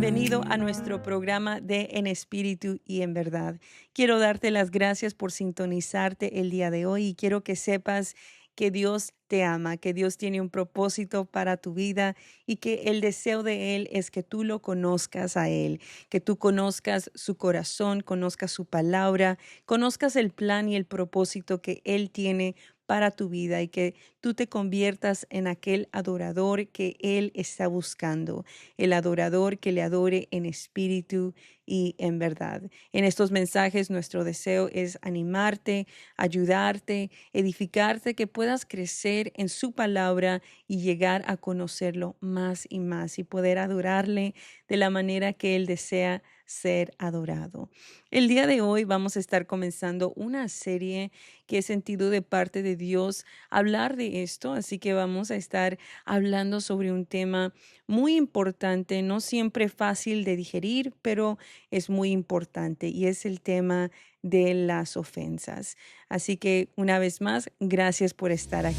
bienvenido a nuestro programa de En Espíritu y en Verdad. Quiero darte las gracias por sintonizarte el día de hoy y quiero que sepas que Dios te ama, que Dios tiene un propósito para tu vida y que el deseo de Él es que tú lo conozcas a Él, que tú conozcas su corazón, conozcas su palabra, conozcas el plan y el propósito que Él tiene para tu vida y que tú te conviertas en aquel adorador que Él está buscando, el adorador que le adore en espíritu y en verdad. En estos mensajes nuestro deseo es animarte, ayudarte, edificarte, que puedas crecer en su palabra y llegar a conocerlo más y más y poder adorarle de la manera que Él desea ser adorado. El día de hoy vamos a estar comenzando una serie que he sentido de parte de Dios hablar de esto, así que vamos a estar hablando sobre un tema muy importante, no siempre fácil de digerir, pero es muy importante y es el tema de las ofensas. Así que una vez más, gracias por estar aquí.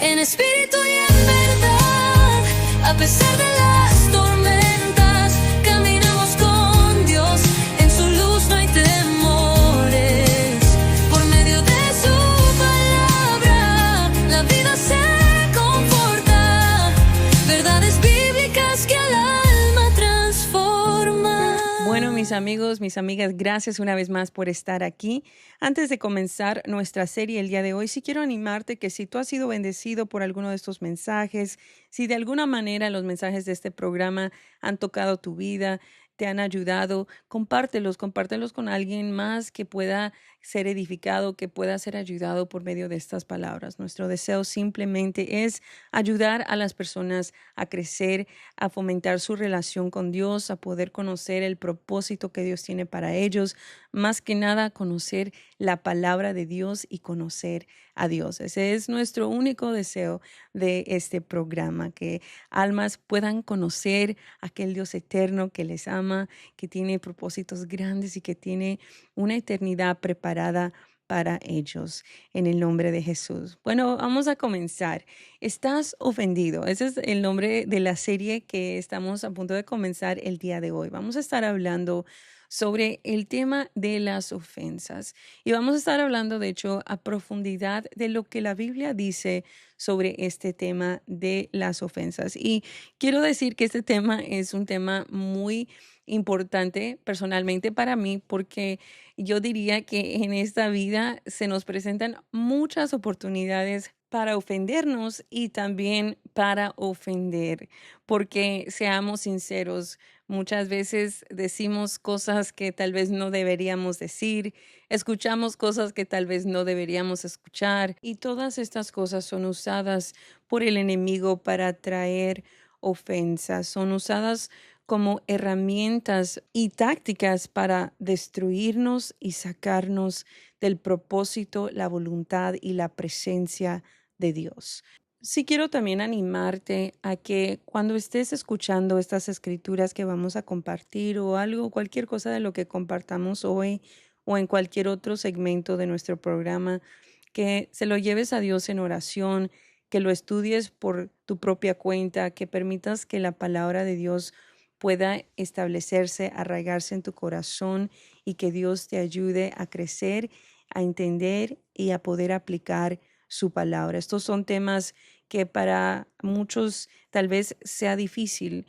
En espíritu y en verdad, a pesar de las tormentas, caminamos con Dios, en su luz no hay temores. Por medio de su palabra, la vida se conforta, verdades bíblicas que al alma transforman. Bueno, mis amigos, mis amigas, gracias una vez más por estar aquí. Antes de comenzar nuestra serie el día de hoy, sí quiero animarte que si tú has sido bendecido por alguno de estos mensajes, si de alguna manera los mensajes de este programa han tocado tu vida, te han ayudado, compártelos con alguien más que pueda ser edificado, que pueda ser ayudado por medio de estas palabras. Nuestro deseo simplemente es ayudar a las personas a crecer, a fomentar su relación con Dios, a poder conocer el propósito que Dios tiene para ellos, más que nada conocer la palabra de Dios y conocer a Dios. Ese es nuestro único deseo de este programa, que almas puedan conocer a aquel Dios eterno que les ama, que tiene propósitos grandes y que tiene una eternidad preparada para ellos, en el nombre de Jesús. Bueno, vamos a comenzar. ¿Estás ofendido? Ese es el nombre de la serie que estamos a punto de comenzar el día de hoy. Vamos a estar hablando sobre el tema de las ofensas y vamos a estar hablando, de hecho, a profundidad de lo que la Biblia dice sobre este tema de las ofensas. Y quiero decir que este tema es un tema muy importante personalmente para mí porque yo diría que en esta vida se nos presentan muchas oportunidades para ofendernos y también para ofender, porque seamos sinceros, muchas veces decimos cosas que tal vez no deberíamos decir, escuchamos cosas que tal vez no deberíamos escuchar y todas estas cosas son usadas por el enemigo para traer ofensas, son usadas como herramientas y tácticas para destruirnos y sacarnos del propósito, la voluntad y la presencia de Dios. Sí quiero también animarte a que cuando estés escuchando estas escrituras que vamos a compartir o algo, cualquier cosa de lo que compartamos hoy o en cualquier otro segmento de nuestro programa, que se lo lleves a Dios en oración, que lo estudies por tu propia cuenta, que permitas que la palabra de Dios pueda establecerse, arraigarse en tu corazón y que Dios te ayude a crecer, a entender y a poder aplicar su palabra. Estos son temas que para muchos tal vez sea difícil,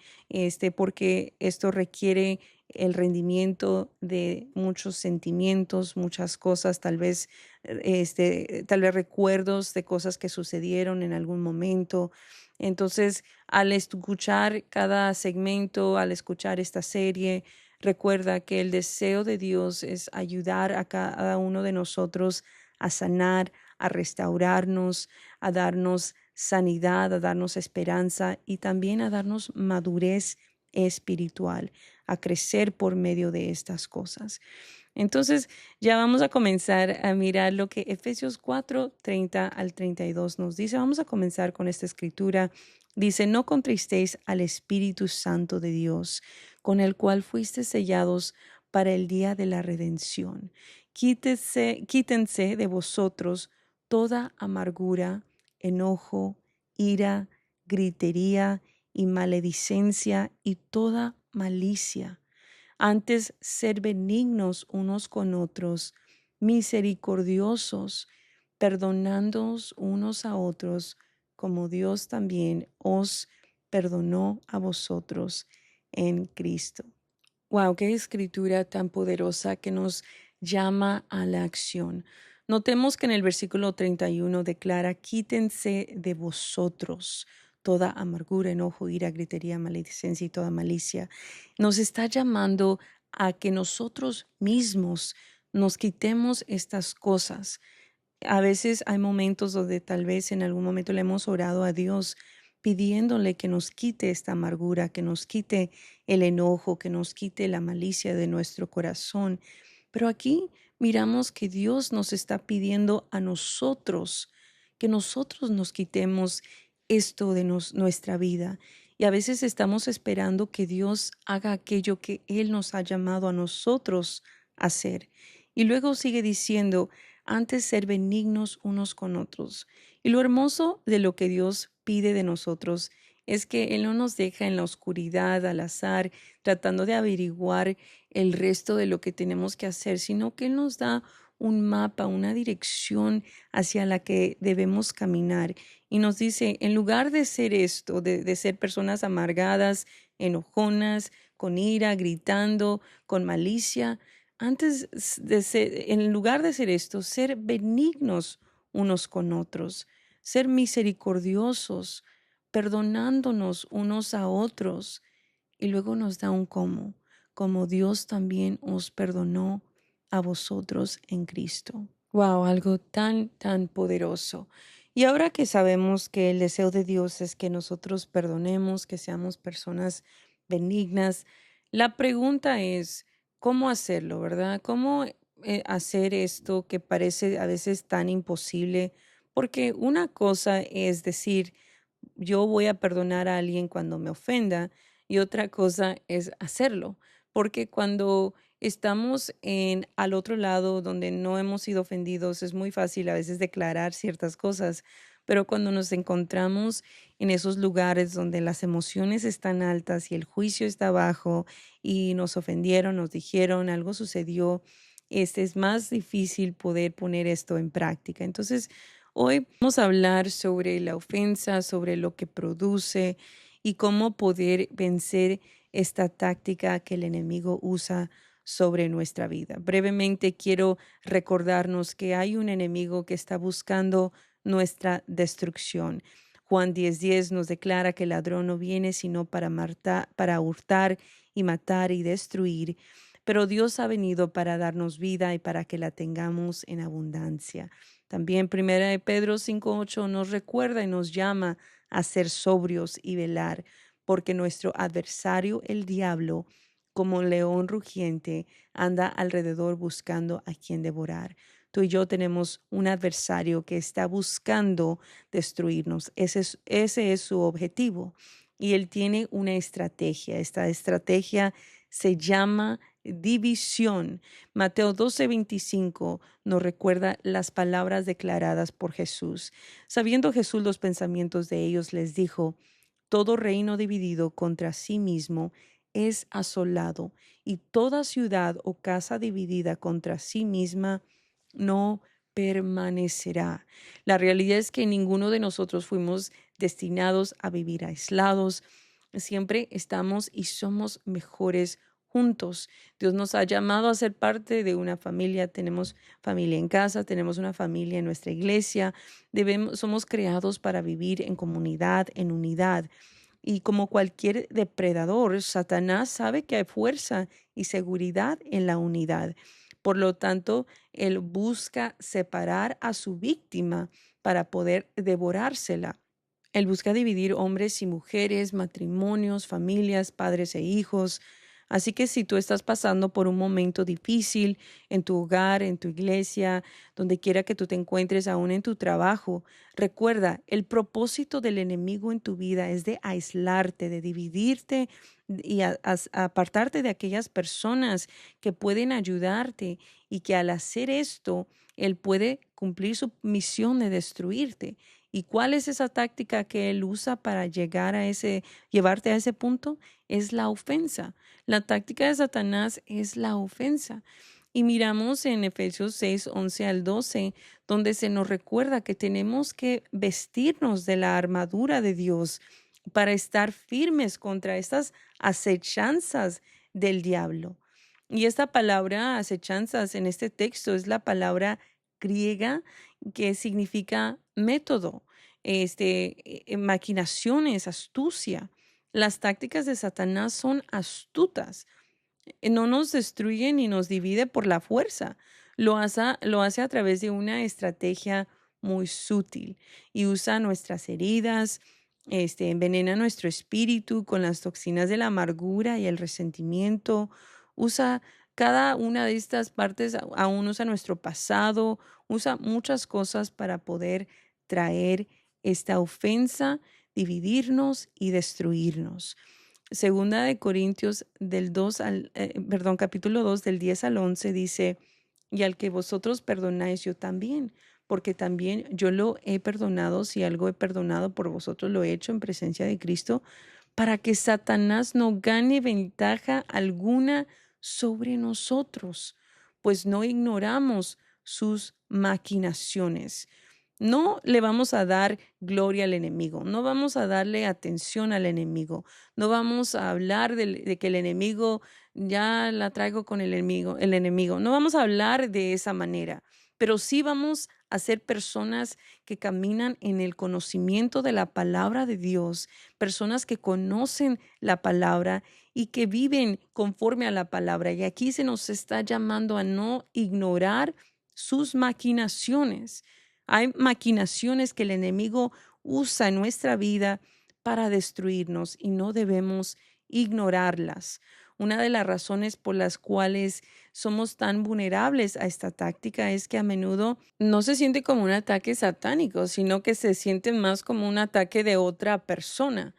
porque esto requiere el rendimiento de muchos sentimientos, muchas cosas, tal vez recuerdos de cosas que sucedieron en algún momento. Entonces, al escuchar cada segmento, al escuchar esta serie, recuerda que el deseo de Dios es ayudar a cada uno de nosotros a sanar, a restaurarnos, a darnos sanidad, a darnos esperanza y también a darnos madurez espiritual, a crecer por medio de estas cosas. Entonces, ya vamos a comenzar a mirar lo que Efesios 4:30 al 32 nos dice. Vamos a comenzar con esta escritura. Dice, no contristéis al Espíritu Santo de Dios, con el cual fuiste sellados para el día de la redención. Quítense de vosotros toda amargura, enojo, ira, gritería y maledicencia y toda malicia. Antes, ser benignos unos con otros, misericordiosos, perdonándoos unos a otros, como Dios también os perdonó a vosotros en Cristo. Wow, qué escritura tan poderosa que nos llama a la acción. Notemos que en el versículo 31 declara: quítense de vosotros toda amargura, enojo, ira, gritería, maledicencia y toda malicia. Nos está llamando a que nosotros mismos nos quitemos estas cosas. A veces hay momentos donde tal vez en algún momento le hemos orado a Dios pidiéndole que nos quite esta amargura, que nos quite el enojo, que nos quite la malicia de nuestro corazón. Pero aquí miramos que Dios nos está pidiendo a nosotros que nosotros nos quitemos esto de nuestra vida. Y a veces estamos esperando que Dios haga aquello que Él nos ha llamado a nosotros a hacer. Y luego sigue diciendo: antes ser benignos unos con otros. Y lo hermoso de lo que Dios pide de nosotros es que Él no nos deja en la oscuridad, al azar, tratando de averiguar el resto de lo que tenemos que hacer, sino que Él nos da un mapa, una dirección hacia la que debemos caminar. Y nos dice: en lugar de ser esto, de ser personas amargadas, enojonas, con ira, gritando, con malicia, antes de ser, en lugar de ser esto, ser benignos unos con otros, ser misericordiosos, perdonándonos unos a otros. Y luego nos da un cómo: como Dios también os perdonó a vosotros en Cristo. Wow, algo tan, tan poderoso. Y ahora que sabemos que el deseo de Dios es que nosotros perdonemos, que seamos personas benignas, la pregunta es: ¿cómo hacerlo, verdad? ¿Cómo hacer esto que parece a veces tan imposible? Porque una cosa es decir: yo voy a perdonar a alguien cuando me ofenda, y otra cosa es hacerlo. Porque cuando estamos al otro lado donde no hemos sido ofendidos, es muy fácil a veces declarar ciertas cosas, pero cuando nos encontramos en esos lugares donde las emociones están altas y el juicio está bajo y nos ofendieron, nos dijeron, algo sucedió, es más difícil poder poner esto en práctica. Entonces, hoy vamos a hablar sobre la ofensa, sobre lo que produce y cómo poder vencer esta táctica que el enemigo usa sobre nuestra vida. Brevemente quiero recordarnos que hay un enemigo que está buscando nuestra destrucción. Juan 10:10 nos declara que el ladrón no viene sino para hurtar y matar y destruir, pero Dios ha venido para darnos vida y para que la tengamos en abundancia. También Primera de Pedro 5:8 nos recuerda y nos llama a ser sobrios y velar, porque nuestro adversario, el diablo, como león rugiente, anda alrededor buscando a quien devorar. Tú y yo tenemos un adversario que está buscando destruirnos. Ese es su objetivo. Y él tiene una estrategia. Esta estrategia se llama división. Mateo 12:25 nos recuerda las palabras declaradas por Jesús. Sabiendo Jesús los pensamientos de ellos, les dijo: todo reino dividido contra sí mismo es asolado, y toda ciudad o casa dividida contra sí misma no permanecerá. La realidad es que ninguno de nosotros fuimos destinados a vivir aislados. Siempre estamos y somos mejores juntos. Dios nos ha llamado a ser parte de una familia. Tenemos familia en casa, tenemos una familia en nuestra iglesia. Somos creados para vivir en comunidad, en unidad. Y como cualquier depredador, Satanás sabe que hay fuerza y seguridad en la unidad. Por lo tanto, él busca separar a su víctima para poder devorársela. Él busca dividir hombres y mujeres, matrimonios, familias, padres e hijos. Así que si tú estás pasando por un momento difícil en tu hogar, en tu iglesia, donde quiera que tú te encuentres, aún en tu trabajo. Recuerda, el propósito del enemigo en tu vida es de aislarte, de dividirte y apartarte de aquellas personas que pueden ayudarte y que al hacer esto, él puede cumplir su misión de destruirte. ¿Y cuál es esa táctica que él usa para llevarte a ese punto? Es la ofensa. La táctica de Satanás es la ofensa. Y miramos en Efesios 6, 11 al 12, donde se nos recuerda que tenemos que vestirnos de la armadura de Dios para estar firmes contra estas acechanzas del diablo. Y esta palabra acechanzas en este texto es la palabra griega que significa método, maquinaciones, astucia. Las tácticas de Satanás son astutas. No nos destruye ni nos divide por la fuerza. Lo hace a través de una estrategia muy sutil y usa nuestras heridas, envenena nuestro espíritu con las toxinas de la amargura y el resentimiento. Usa cada una de estas partes, aún usa nuestro pasado, usa muchas cosas para poder traer esta ofensa, dividirnos y destruirnos. Segunda de Corintios capítulo 2 del 10 al 11 dice, y al que vosotros perdonáis yo también, porque también yo lo he perdonado, si algo he perdonado por vosotros lo he hecho en presencia de Cristo, para que Satanás no gane ventaja alguna sobre nosotros, pues no ignoramos sus maquinaciones. No le vamos a dar gloria al enemigo, no vamos a darle atención al enemigo, no vamos a hablar de que el enemigo ya la traigo con el enemigo, no vamos a hablar de esa manera, pero sí vamos a ser personas que caminan en el conocimiento de la palabra de Dios, personas que conocen la palabra y que viven conforme a la palabra. Y aquí se nos está llamando a no ignorar sus maquinaciones. Hay maquinaciones que el enemigo usa en nuestra vida para destruirnos y no debemos ignorarlas. Una de las razones por las cuales somos tan vulnerables a esta táctica es que a menudo no se siente como un ataque satánico, sino que se siente más como un ataque de otra persona.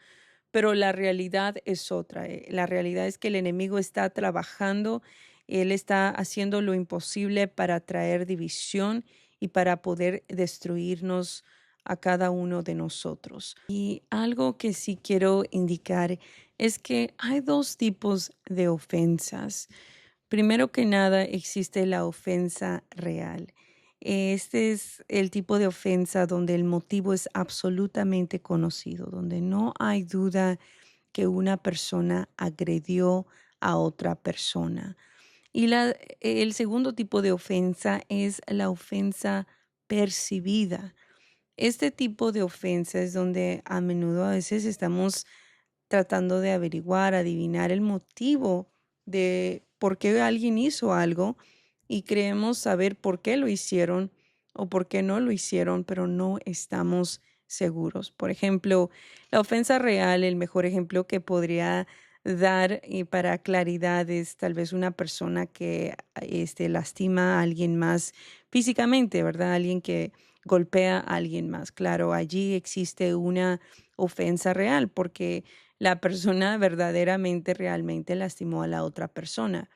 Pero la realidad es otra. La realidad es que el enemigo está trabajando, él está haciendo lo imposible para traer división y para poder destruirnos a cada uno de nosotros. Y algo que sí quiero indicar es que hay dos tipos de ofensas. Primero que nada, existe la ofensa real. Este es el tipo de ofensa donde el motivo es absolutamente conocido, donde no hay duda que una persona agredió a otra persona. Y el segundo tipo de ofensa es la ofensa percibida. Este tipo de ofensa es donde a menudo a veces estamos tratando de averiguar, adivinar el motivo de por qué alguien hizo algo y creemos saber por qué lo hicieron o por qué no lo hicieron, pero no estamos seguros. Por ejemplo, la ofensa real, el mejor ejemplo que podría dar para claridad es tal vez una persona que lastima a alguien más físicamente, ¿verdad? Alguien que golpea a alguien más. Claro, allí existe una ofensa real porque la persona verdaderamente, realmente lastimó a la otra persona.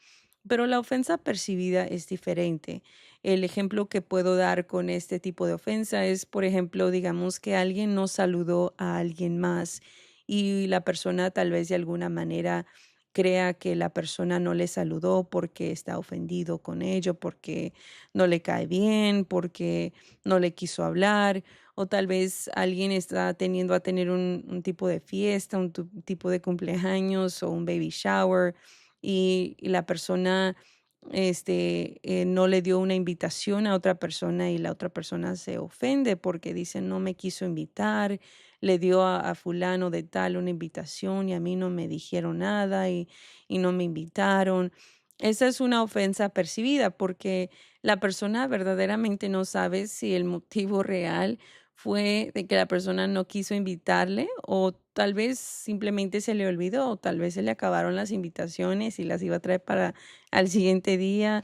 Pero la ofensa percibida es diferente. El ejemplo que puedo dar con este tipo de ofensa es, por ejemplo, digamos que alguien no saludó a alguien más y la persona tal vez de alguna manera crea que la persona no le saludó porque está ofendido con ello, porque no le cae bien, porque no le quiso hablar, o tal vez alguien está teniendo a tener un tipo de fiesta, tipo de cumpleaños o un baby shower y la persona no le dio una invitación a otra persona y la otra persona se ofende porque dice no me quiso invitar, le dio a fulano de tal una invitación y a mí no me dijeron nada y no me invitaron. Esa es una ofensa percibida porque la persona verdaderamente no sabe si el motivo real fue de que la persona no quiso invitarle o tal vez simplemente se le olvidó o tal vez se le acabaron las invitaciones y las iba a traer para al siguiente día.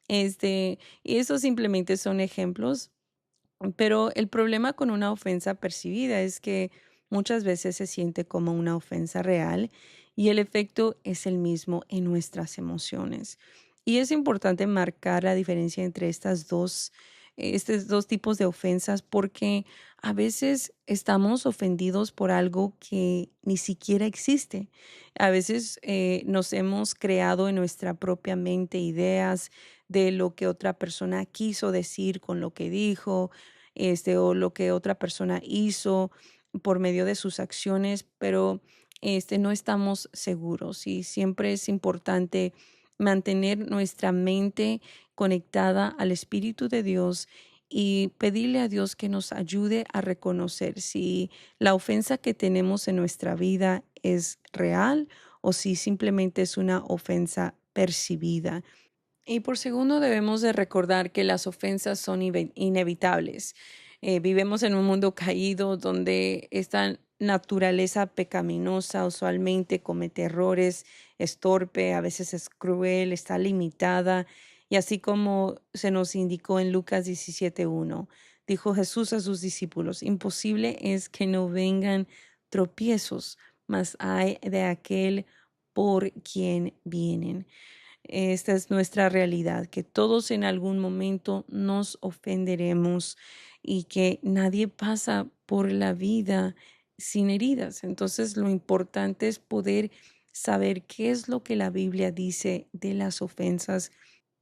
Y esos simplemente son ejemplos, pero el problema con una ofensa percibida es que muchas veces se siente como una ofensa real y el efecto es el mismo en nuestras emociones. Y es importante marcar la diferencia entre estos dos tipos de ofensas porque a veces estamos ofendidos por algo que ni siquiera existe. A veces nos hemos creado en nuestra propia mente ideas de lo que otra persona quiso decir con lo que dijo, o lo que otra persona hizo por medio de sus acciones, pero no estamos seguros y siempre es importante mantener nuestra mente conectada al Espíritu de Dios y pedirle a Dios que nos ayude a reconocer si la ofensa que tenemos en nuestra vida es real o si simplemente es una ofensa percibida. Y por segundo, debemos de recordar que las ofensas son inevitables. Vivimos en un mundo caído donde esta naturaleza pecaminosa usualmente comete errores, es torpe, a veces es cruel, está limitada. Y así como se nos indicó en Lucas 17:1, dijo Jesús a sus discípulos, imposible es que no vengan tropiezos, mas hay de aquel por quien vienen. Esta es nuestra realidad, que todos en algún momento nos ofenderemos y que nadie pasa por la vida sin heridas. Entonces, lo importante es poder saber qué es lo que la Biblia dice de las ofensas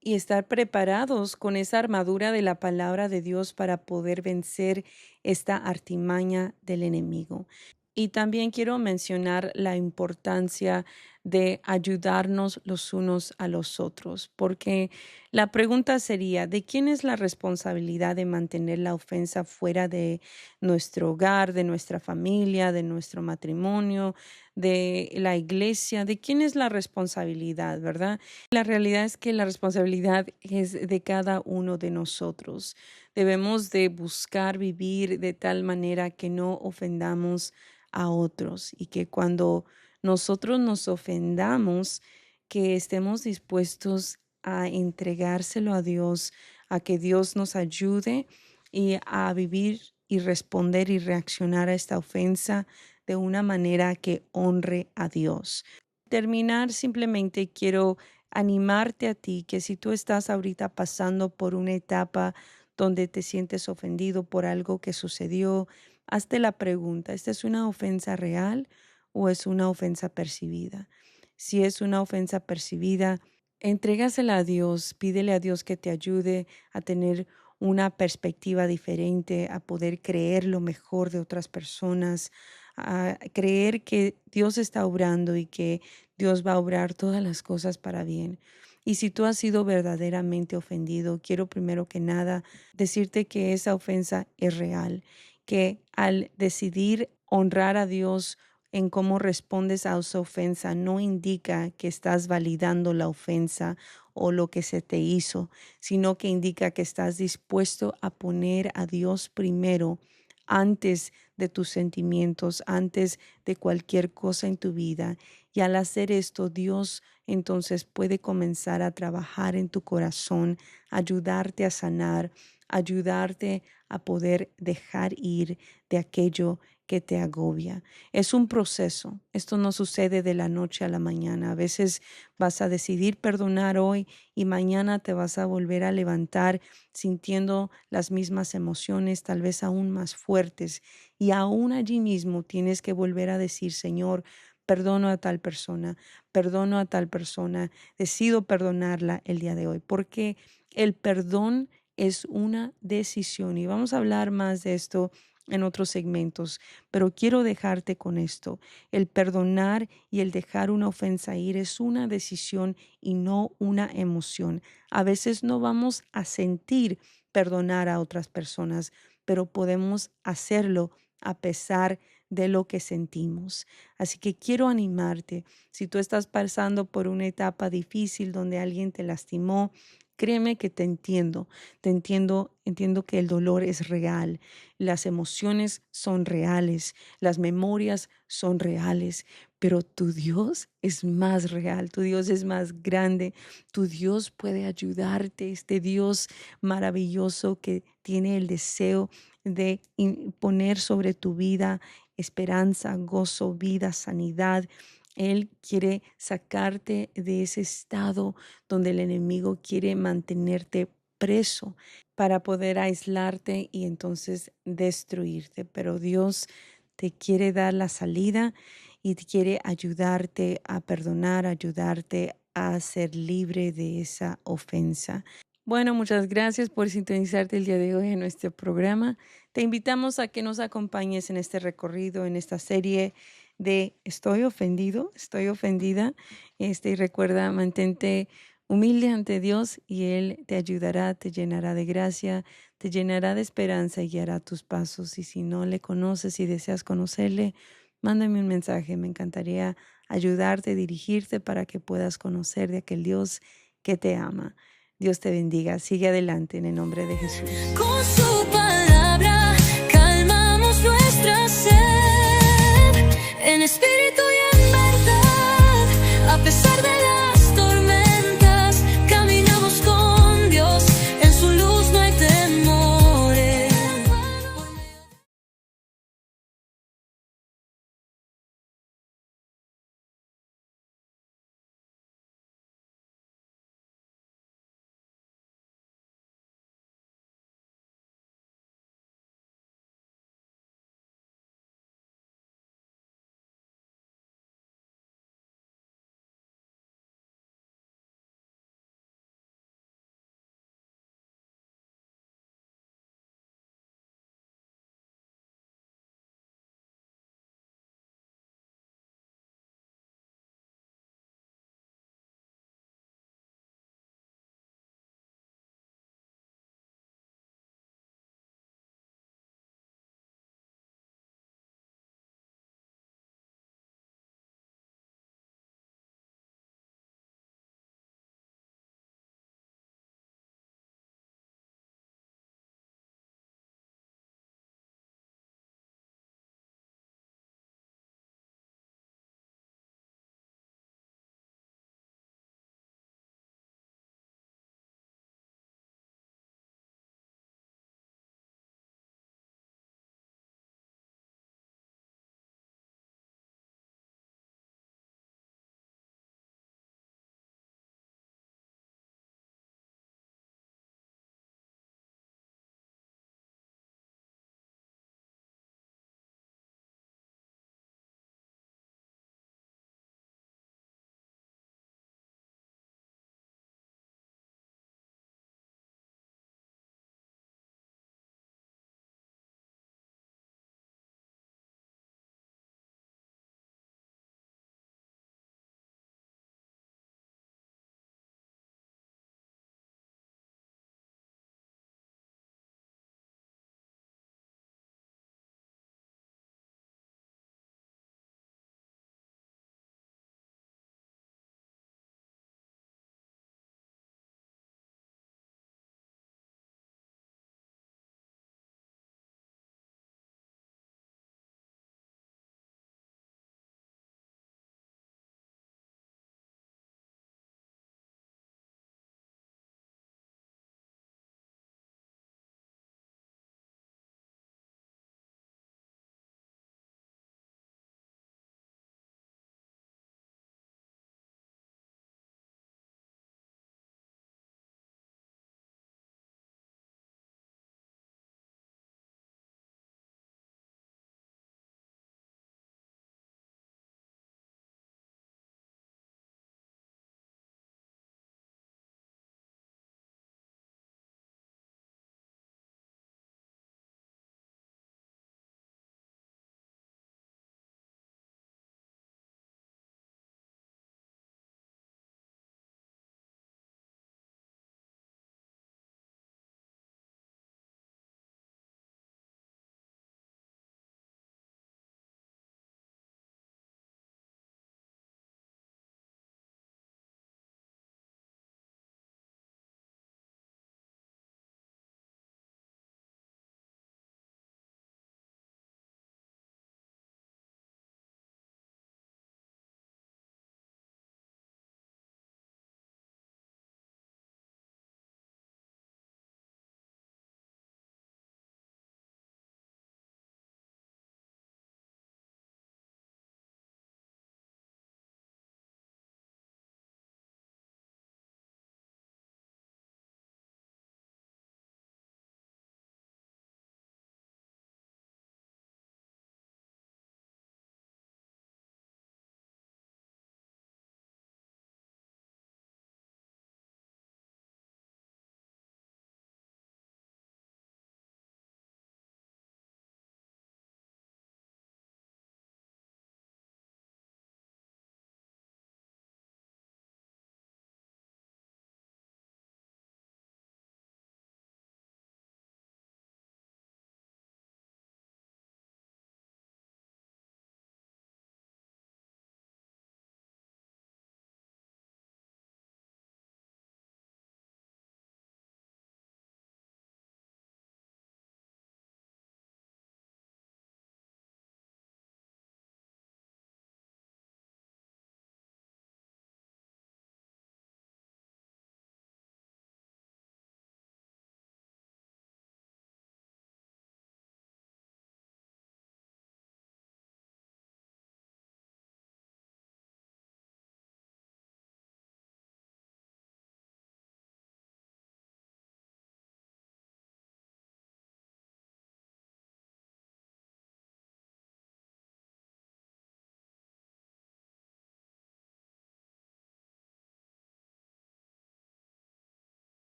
y estar preparados con esa armadura de la palabra de Dios para poder vencer esta artimaña del enemigo. Y también quiero mencionar la importancia de ayudarnos los unos a los otros, porque la pregunta sería, ¿de quién es la responsabilidad de mantener la ofensa fuera de nuestro hogar, de nuestra familia, de nuestro matrimonio, de la iglesia? ¿De quién es la responsabilidad, verdad? La realidad es que la responsabilidad es de cada uno de nosotros. Debemos de buscar vivir de tal manera que no ofendamos a otros y que cuando nosotros nos ofendamos, que estemos dispuestos a entregárselo a Dios, a que Dios nos ayude y a vivir y responder y reaccionar a esta ofensa de una manera que honre a Dios. Terminar, simplemente quiero animarte a ti que si tú estás ahorita pasando por una etapa donde te sientes ofendido por algo que sucedió, hazte la pregunta, ¿esta es una ofensa real o es una ofensa percibida? Si es una ofensa percibida, entrégasela a Dios, pídele a Dios que te ayude a tener una perspectiva diferente, a poder creer lo mejor de otras personas, a creer que Dios está obrando y que Dios va a obrar todas las cosas para bien. Y si tú has sido verdaderamente ofendido, quiero primero que nada decirte que esa ofensa es real, que al decidir honrar a Dios en cómo respondes a esa ofensa no indica que estás validando la ofensa o lo que se te hizo, sino que indica que estás dispuesto a poner a Dios primero antes de tus sentimientos, antes de cualquier cosa en tu vida. Y al hacer esto, Dios entonces puede comenzar a trabajar en tu corazón, ayudarte a sanar, ayudarte a poder dejar ir de aquello que te agobia. Es un proceso. Esto no sucede de la noche a la mañana. A veces vas a decidir perdonar hoy y mañana te vas a volver a levantar sintiendo las mismas emociones, tal vez aún más fuertes. Y aún allí mismo tienes que volver a decir, Señor, perdono a tal persona, perdono a tal persona, decido perdonarla el día de hoy, porque el perdón es una decisión y vamos a hablar más de esto en otros segmentos, pero quiero dejarte con esto. El perdonar y el dejar una ofensa ir es una decisión y no una emoción. A veces no vamos a sentir perdonar a otras personas, pero podemos hacerlo a pesar de lo que sentimos. Así que quiero animarte. Si tú estás pasando por una etapa difícil donde alguien te lastimó, créeme que te entiendo que el dolor es real, las emociones son reales, las memorias son reales, pero tu Dios es más real, tu Dios es más grande, tu Dios puede ayudarte, este Dios maravilloso que tiene el deseo de poner sobre tu vida esperanza, gozo, vida, sanidad. Él quiere sacarte de ese estado donde el enemigo quiere mantenerte preso para poder aislarte y entonces destruirte. Pero Dios te quiere dar la salida y quiere ayudarte a perdonar, ayudarte a ser libre de esa ofensa. Bueno, muchas gracias por sintonizarte el día de hoy en nuestro programa. Te invitamos a que nos acompañes en este recorrido, en esta serie de Estoy ofendido, estoy ofendida. Y recuerda, mantente humilde ante Dios y Él te ayudará, te llenará de gracia, te llenará de esperanza y guiará tus pasos. Y si no le conoces y deseas conocerle, mándame un mensaje. Me encantaría ayudarte, dirigirte para que puedas conocer de aquel Dios que te ama. Dios te bendiga. Sigue adelante en el nombre de Jesús. Con su